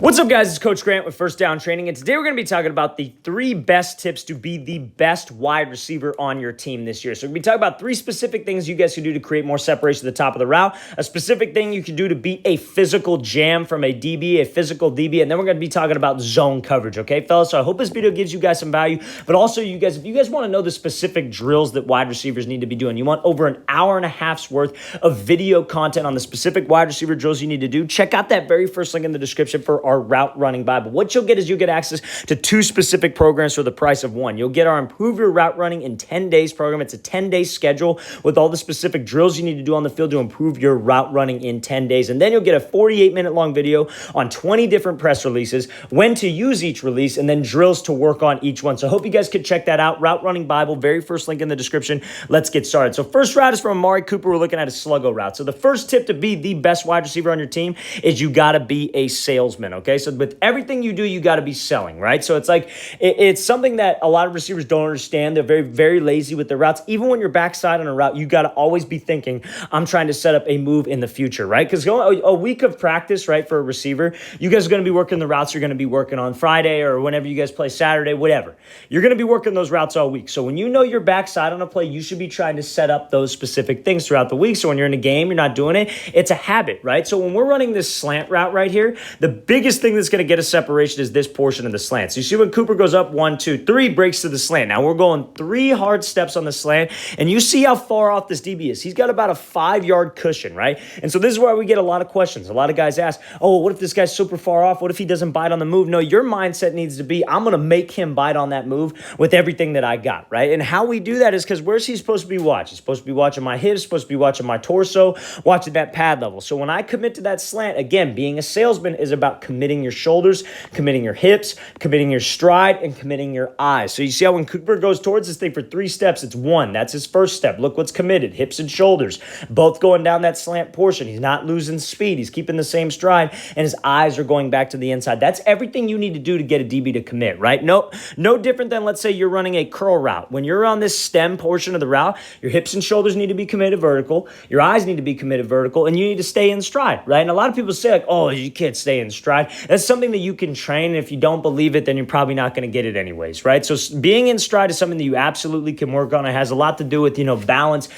What's up, guys? It's Coach Grant with First Down Training, and today we're going to be talking about the 3 best tips to be the best wide receiver on your team this year. So we're going to be talking about 3 specific things you guys can do to create more separation at the top of the route, a specific thing you can do to beat a physical jam from a DB, a physical DB, and then we're going to be talking about zone coverage, okay, fellas? So I hope this video gives you guys some value, but also you guys, if you guys want to know the specific drills that wide receivers need to be doing, you want over an hour and a half's worth of video content on the specific wide receiver drills you need to do, check out that very first link in the description for our route running Bible. What you'll get is you'll get access to 2 specific programs for the price of 1. You'll get our Improve Your Route Running in 10 Days program. It's a 10-day schedule with all the specific drills you need to do on the field to improve your route running in 10 days. And then you'll get a 48-minute long video on 20 different press releases, when to use each release, and then drills to work on each one. So I hope you guys could check that out. Route Running Bible, very first link in the description. Let's get started. So first route is from Amari Cooper. We're looking at a sluggo route. So the first tip to be the best wide receiver on your team is you got to be a salesman, okay? So with everything you do, you got to be selling, right? So it's like, it's something that a lot of receivers don't understand. They're very, very lazy with their routes. Even when you're backside on a route, you got to always be thinking, I'm trying to set up a move in the future, right? Because a week of practice, right, for a receiver, you guys are going to be working the routes you're going to be working on Friday or whenever you guys play Saturday, whatever. You're going to be working those routes all week. So when you know you're backside on a play, you should be trying to set up those specific things throughout the week. So when you're in a game, you're not doing it. It's a habit, right? So when we're running this slant route right here, the biggest thing that's going to get us separation is this portion of the slant. So you see when Cooper goes up 1, 2, 3, breaks to the slant. Now we're going 3 hard steps on the slant, and you see how far off this DB is. He's got about a 5-yard cushion, right? And so this is why we get a lot of questions. A lot of guys ask, oh, what if this guy's super far off? What if he doesn't bite on the move? No, your mindset needs to be, I'm going to make him bite on that move with everything that I got, right? And how we do that is because where's he supposed to be watching? He's supposed to be watching my hips, supposed to be watching my torso, watching that pad level. So when I commit to that slant, again, being a salesman is about committing your shoulders, committing your hips, committing your stride, and committing your eyes. So you see how when Cooper goes towards this thing for 3 steps, it's 1. That's his first step. Look what's committed. Hips and shoulders, both going down that slant portion. He's not losing speed. He's keeping the same stride, and his eyes are going back to the inside. That's everything you need to do to get a DB to commit, right? No different than, let's say you're running a curl route. When you're on this stem portion of the route, your hips and shoulders need to be committed vertical. Your eyes need to be committed vertical, and you need to stay in stride, right? And a lot of people say, like, oh, you can't stay in stride. That's something that you can train, and if you don't believe it, then you're probably not going to get it anyways, right? So being in stride is something that you absolutely can work on. It has a lot to do with, balance,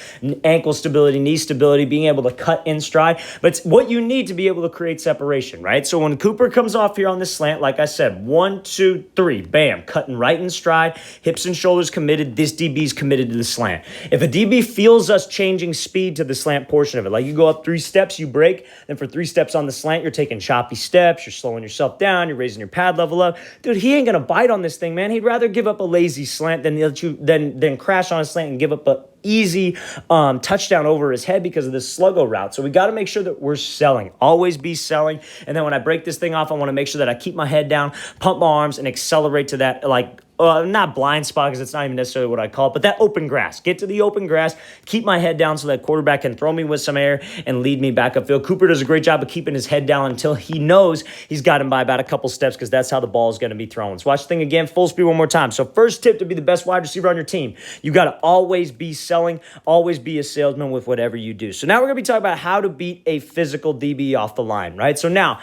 ankle stability, knee stability, being able to cut in stride. But it's what you need to be able to create separation, right? So when Cooper comes off here on this slant, like I said, 1, 2, 3, bam, cutting right in stride, hips and shoulders committed. This DB's committed to the slant. If a DB feels us changing speed to the slant portion of it, like you go up 3 steps, you break, then for 3 steps on the slant, you're taking choppy steps, you're slowing yourself down, you're raising your pad level up. Dude, he ain't gonna bite on this thing, man. He'd rather give up a lazy slant than crash on a slant and give up a easy touchdown over his head because of this sluggo route. So we got to make sure that we're selling. Always be selling. And then when I break this thing off, I want to make sure that I keep my head down, pump my arms, and accelerate to that, not blind spot because it's not even necessarily what I call it, but that open grass. Get to the open grass, keep my head down so that quarterback can throw me with some air and lead me back upfield. Cooper does a great job of keeping his head down until he knows he's got him by about a couple steps because that's how the ball is going to be thrown. So watch the thing again, full speed one more time. So first tip to be the best wide receiver on your team, you got to always be selling, always be a salesman with whatever you do. So now we're going to be talking about how to beat a physical DB off the line, right? So now,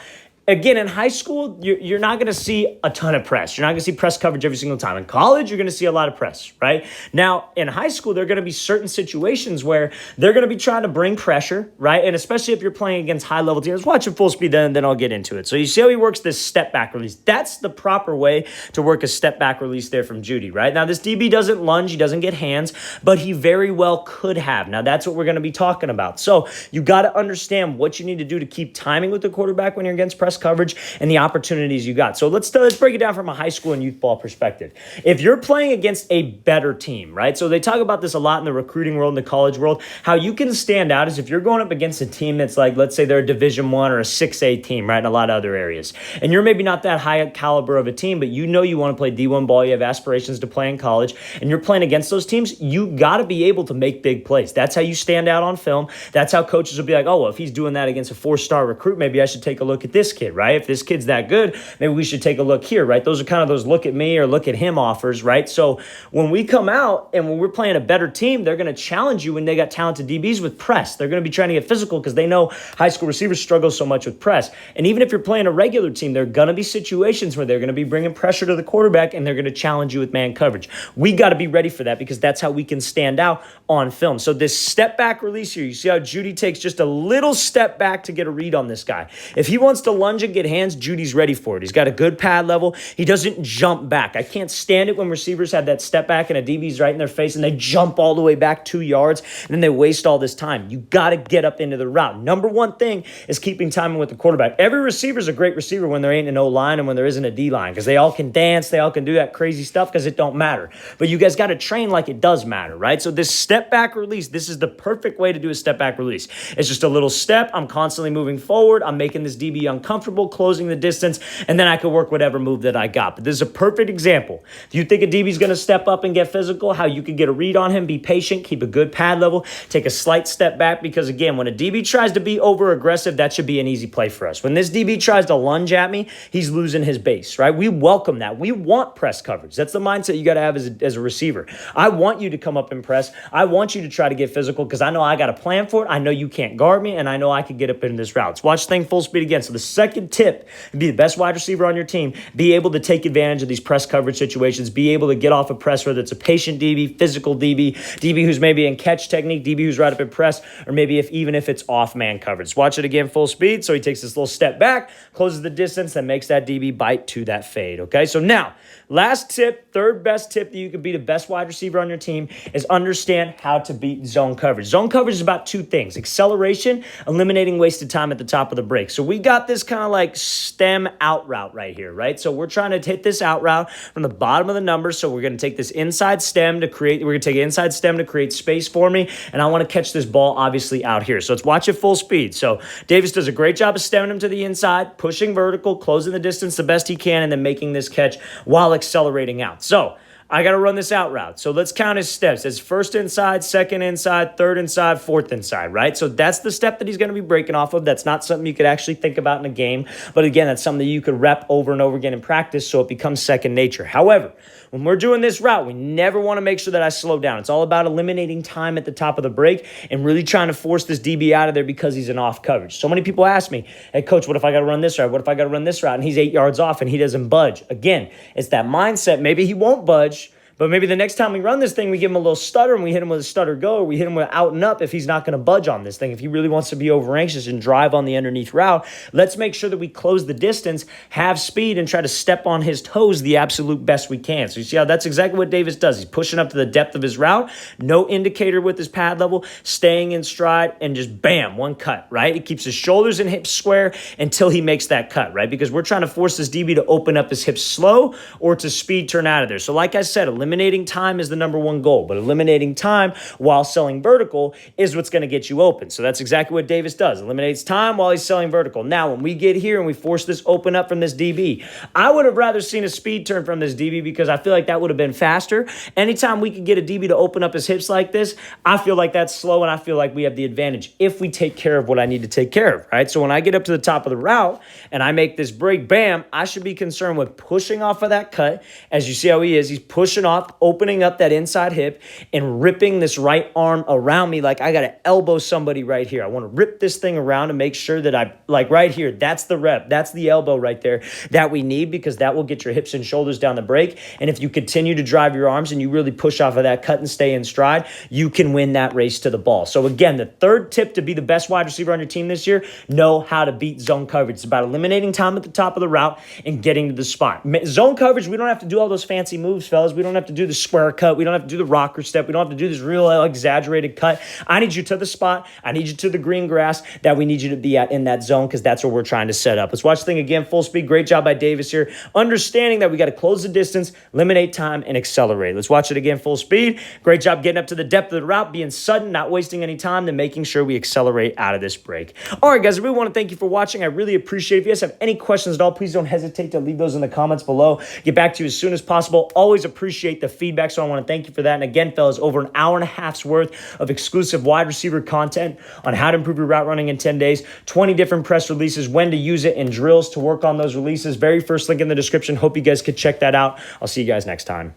again, in high school, you're not going to see a ton of press. You're not going to see press coverage every single time. In college, you're going to see a lot of press, right? Now, in high school, there are going to be certain situations where they're going to be trying to bring pressure, right? And especially if you're playing against high-level teams. Watch it full speed, then I'll get into it. So you see how he works this step-back release. That's the proper way to work a step-back release there from Judy, right? Now, this DB doesn't lunge. He doesn't get hands, but he very well could have. Now, that's what we're going to be talking about. So you got to understand what you need to do to keep timing with the quarterback when you're against press coverage and the opportunities you got. So let's break it down from a high school and youth ball perspective. If you're playing against a better team, right? So they talk about this a lot in the recruiting world, in the college world, how you can stand out is if you're going up against a team that's like, let's say they're a Division I or a 6A team, right? In a lot of other areas. And you're maybe not that high caliber of a team, but you know you want to play D1 ball, you have aspirations to play in college, and you're playing against those teams, you got to be able to make big plays. That's how you stand out on film. That's how coaches will be like, oh, well, if he's doing that against a 4-star recruit, maybe I should take a look at this kid. kid, right? If this kid's that good, maybe we should take a look here, right? Those are kind of those look at me or look at him offers, right? So when we come out and when we're playing a better team, they're going to challenge you when they got talented DBs with press. They're going to be trying to get physical because they know high school receivers struggle so much with press. And even if you're playing a regular team, there are going to be situations where they're going to be bringing pressure to the quarterback and they're going to challenge you with man coverage. We got to be ready for that because that's how we can stand out on film. So this step back release here, you see how Judy takes just a little step back to get a read on this guy. If he wants to lunge and get hands, Judy's ready for it. He's got a good pad level. He doesn't jump back. I can't stand it when receivers have that step back and a DB's right in their face and they jump all the way back 2 yards and then they waste all this time. You got to get up into the route. Number one thing is keeping timing with the quarterback. Every receiver is a great receiver when there ain't an O-line and when there isn't a D-line because they all can dance, they all can do that crazy stuff because it don't matter. But you guys got to train like it does matter, right? So this step back release, this is the perfect way to do a step back release. It's just a little step. I'm constantly moving forward. I'm making this DB uncomfortable, closing the distance, and then I can work whatever move that I got. But this is a perfect example. Do you think a DB is going to step up and get physical? How you could get a read on him, be patient, keep a good pad level, take a slight step back because, again, when a DB tries to be over-aggressive, that should be an easy play for us. When this DB tries to lunge at me, he's losing his base, right? We welcome that. We want press coverage. That's the mindset you got to have as a receiver. I want you to come up and press. I want you to try to get physical because I know I got a plan for it. I know you can't guard me, and I know I can get up into this route. Let's watch the thing full speed again. So the second tip, be the best wide receiver on your team, be able to take advantage of these press coverage situations, be able to get off a press, whether it's a patient DB, physical DB, DB who's maybe in catch technique, DB who's right up in press, or maybe even if it's off man coverage. Let's watch it again full speed. So he takes this little step back, closes the distance, then makes that DB bite to that fade. Okay, so now, last tip, third best tip that you could be the best wide receiver on your team is understand how to beat zone coverage. Zone coverage is about two things: acceleration, eliminating wasted time at the top of the break. So we got this kind of like stem out route right here, right? So we're trying to hit this out route from the bottom of the number. So we're going to take this inside stem to create, we're going to take an inside stem to create space for me. And I want to catch this ball obviously out here. So let's watch it full speed. So Davis does a great job of stemming him to the inside, pushing vertical, closing the distance the best he can, and then making this catch while accelerating out. So I got to run this out route. So let's count his steps. It's first inside, second inside, third inside, fourth inside, right? So that's the step that he's going to be breaking off of. That's not something you could actually think about in a game. But again, that's something that you could rep over and over again in practice so it becomes second nature. However, when we're doing this route, we never want to make sure that I slow down. It's all about eliminating time at the top of the break and really trying to force this DB out of there because he's in off coverage. So many people ask me, hey, coach, what if I got to run this route? What if I got to run this route? And he's 8 yards off and he doesn't budge. Again, it's that mindset. Maybe he won't budge, but maybe the next time we run this thing, we give him a little stutter and we hit him with a stutter go, or we hit him with out and up if he's not going to budge on this thing. If he really wants to be over anxious and drive on the underneath route, let's make sure that we close the distance, have speed, and try to step on his toes the absolute best we can. So you see how that's exactly what Davis does. He's pushing up to the depth of his route, no indicator with his pad level, staying in stride, and just bam, one cut, right? He keeps his shoulders and hips square until he makes that cut, right? Because we're trying to force this DB to open up his hips slow or to speed turn out of there. So like I said, eliminating time is the number one goal, but eliminating time while selling vertical is what's going to get you open. So that's exactly what Davis does. Eliminates time while he's selling vertical. Now, when we get here and we force this open up from this DB, I would have rather seen a speed turn from this DB because I feel like that would have been faster. Anytime we could get a DB to open up his hips like this, I feel like that's slow and I feel like we have the advantage if we take care of what I need to take care of, right? So when I get up to the top of the route and I make this break, bam, I should be concerned with pushing off of that cut. As you see how he is, he's pushing off, opening up that inside hip and ripping this right arm around me like I got to elbow somebody right here. I want to rip this thing around and make sure that I, like right here, that's the rep. That's the elbow right there that we need because that will get your hips and shoulders down the break. And if you continue to drive your arms and you really push off of that cut and stay in stride, you can win that race to the ball. So again, the third tip to be the best wide receiver on your team this year, know how to beat zone coverage. It's about eliminating time at the top of the route and getting to the spot. Zone coverage, we don't have to do all those fancy moves, fellas. We don't have to do the square cut. We don't have to do the rocker step. We don't have to do this real exaggerated cut. I need you to the spot. I need you to the green grass that we need you to be at in that zone because that's where we're trying to set up. Let's watch the thing again, full speed. Great job by Davis here. Understanding that we got to close the distance, eliminate time, and accelerate. Let's watch it again, full speed. Great job getting up to the depth of the route, being sudden, not wasting any time, then making sure we accelerate out of this break. All right, guys, I really want to thank you for watching. I really appreciate it. If you guys have any questions at all, please don't hesitate to leave those in the comments below. Get back to you as soon as possible. Always appreciate appreciate the feedback, so I want to thank you for that. And again, fellas, over an hour and a half's worth of exclusive wide receiver content on how to improve your route running in 10 days, 20 different press releases, when to use it, and drills to work on those releases. Very first link in the description. Hope you guys could check that out. I'll see you guys next time.